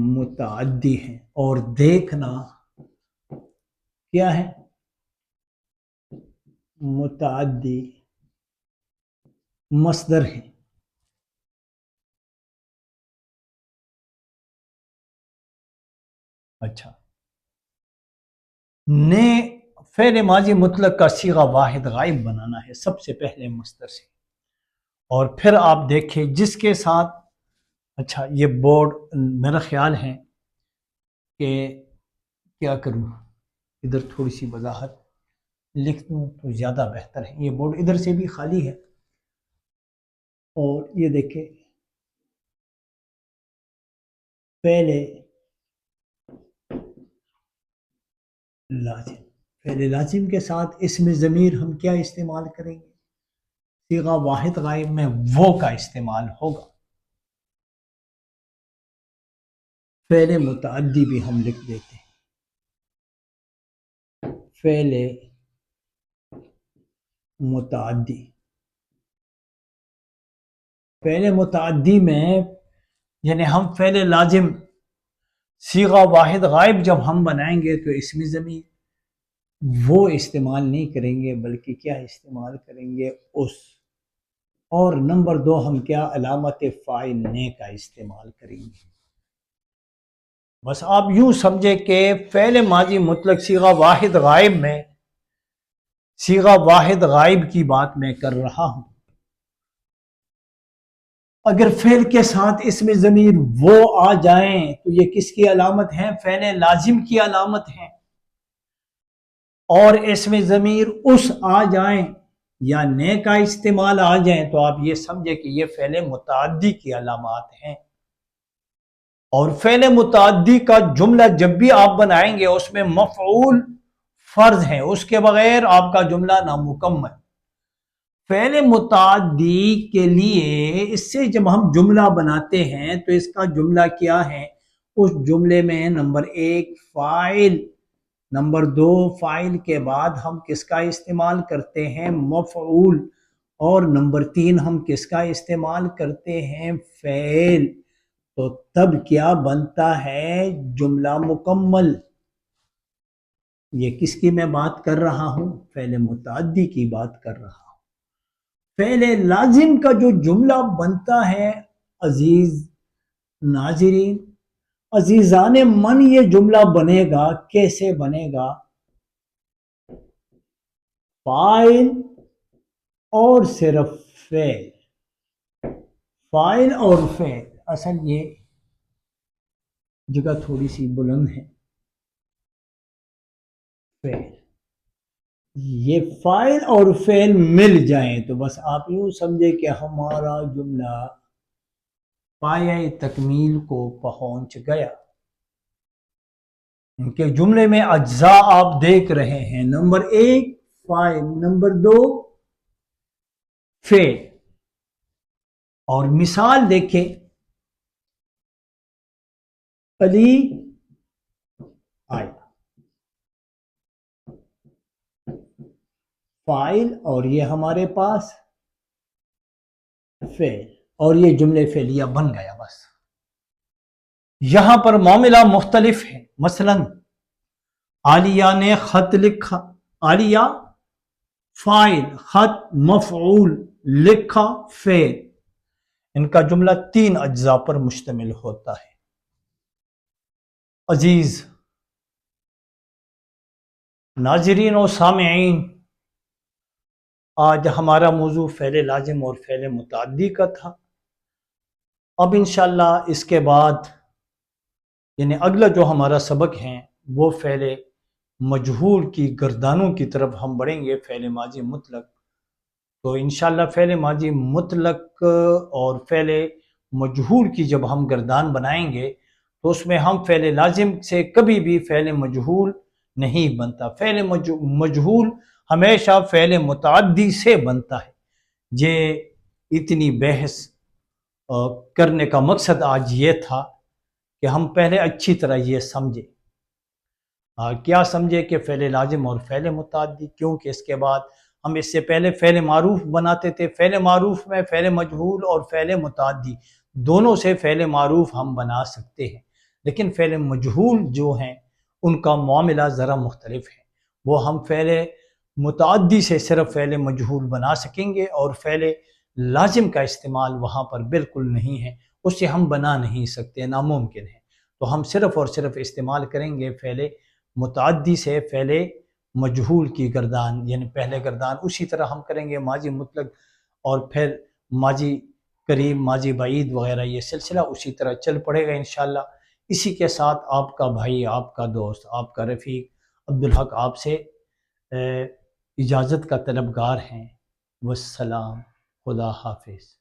متعدی ہے، اور دیکھنا کیا ہے؟ متعدی مصدر ہے۔ اچھا، نے فعل ماضی مطلق کا صیغہ واحد غائب بنانا ہے سب سے پہلے مصدر سے، اور پھر آپ دیکھیں جس کے ساتھ، اچھا یہ بورڈ میرا خیال ہے کہ کیا کروں، ادھر تھوڑی سی وضاحت لکھ دوں تو زیادہ بہتر ہے. یہ بورڈ ادھر سے بھی خالی ہے، اور یہ دیکھیں پہلے لازم، پہلے لازم کے ساتھ اسم ضمیر ہم کیا استعمال کریں گے؟ صیغہ واحد غائب میں وہ کا استعمال ہوگا. فعل متعدی بھی ہم لکھ دیتے ہیں. فعل متعدی، فعل متعدی میں یعنی ہم فعل لازم صیغہ واحد غائب جب ہم بنائیں گے تو اسم ضمیر وہ استعمال نہیں کریں گے، بلکہ کیا استعمال کریں گے؟ اس. اور نمبر 2 ہم کیا؟ علامت فاعل نے کا استعمال کریں گے. بس آپ یوں سمجھے کہ فعل ماضی مطلق صیغہ واحد غائب میں، صیغہ واحد غائب کی بات میں کر رہا ہوں. اگر فعل کے ساتھ اسم ضمیر وہ آ جائیں تو یہ کس کی علامت ہیں؟ فعل لازم کی علامت ہیں. اور اسم ضمیر اس آ جائیں یا نے کا استعمال آ جائیں تو آپ یہ سمجھے کہ یہ فعل متعدی کی علامات ہیں. اور فعل متعدی کا جملہ جب بھی آپ بنائیں گے اس میں مفعول فرض ہے، اس کے بغیر آپ کا جملہ نامکمل. فعل متعدی کے لیے اس سے جب ہم جملہ بناتے ہیں تو اس کا جملہ کیا ہے؟ اس جملے میں نمبر 1 فاعل، نمبر 2 فاعل کے بعد ہم کس کا استعمال کرتے ہیں؟ مفعول. اور نمبر 3 ہم کس کا استعمال کرتے ہیں؟ فعل. تو تب کیا بنتا ہے؟ جملہ مکمل. یہ کس کی میں بات کر رہا ہوں؟ فعل متعدی کی بات کر رہا ہوں. فعل لازم کا جو جملہ بنتا ہے عزیز ناظرین، عزیزان من، یہ جملہ بنے گا کیسے بنے گا؟ فاعل اور صرف فعل، فاعل اور فعل. اصل یہ جگہ تھوڑی سی بلند ہے. فعل، یہ فاعل اور فعل مل جائیں تو بس آپ یوں سمجھے کہ ہمارا جملہ پایۂ تکمیل کو پہنچ گیا. ان کے جملے میں اجزاء آپ دیکھ رہے ہیں، نمبر 1 فاعل، نمبر 2 فعل. اور مثال دیکھیں، علی آیا، فاعل اور یہ ہمارے پاس فعل، اور یہ جملے فعلیہ بن گیا. بس یہاں پر معاملہ مختلف ہے. مثلا عالیہ نے خط لکھا، عالیہ فاعل، خط مفعول، لکھا فعل. ان کا جملہ 3 اجزاء پر مشتمل ہوتا ہے. عزیز ناظرین و سامعین، آج ہمارا موضوع فعل لازم اور فعل متعدی کا تھا. اب انشاءاللہ اس کے بعد یعنی اگلا جو ہمارا سبق ہے وہ فعل مجہول کی گردانوں کی طرف ہم بڑھیں گے، فعل ماضی مطلق. تو انشاءاللہ فعل ماضی مطلق اور فعل مجہول کی جب ہم گردان بنائیں گے تو اس میں ہم فعل لازم سے کبھی بھی فعل مجہول نہیں بنتا. فعل مجہول ہمیشہ فعل متعدی سے بنتا ہے. یہ اتنی بحث کرنے کا مقصد آج یہ تھا کہ ہم پہلے اچھی طرح یہ سمجھیں. کیا سمجھے کہ فعل لازم اور فعل متعدی، کیونکہ اس کے بعد ہم اس سے پہلے فعل معروف بناتے تھے. فعل معروف میں فعل مجہول اور فعل متعدی دونوں سے فعل معروف ہم بنا سکتے ہیں، لیکن فعل مجہول جو ہیں ان کا معاملہ ذرا مختلف ہے. وہ ہم فعل متعدی سے صرف فعل مجہول بنا سکیں گے اور فعل لازم کا استعمال وہاں پر بالکل نہیں ہے، اس سے ہم بنا نہیں سکتے، ناممکن ہے. تو ہم صرف اور صرف استعمال کریں گے فعل متعدی سے فعل مجہول کی گردان، یعنی پہلے گردان. اسی طرح ہم کریں گے ماضی مطلق اور پھر ماضی قریب ماضی بعید وغیرہ یہ سلسلہ اسی طرح چل پڑے گا انشاءاللہ۔ اسی کے ساتھ آپ کا بھائی، آپ کا دوست، آپ کا رفیق عبدالحق آپ سے اجازت کا طلبگار ہیں۔ والسلام، خدا حافظ۔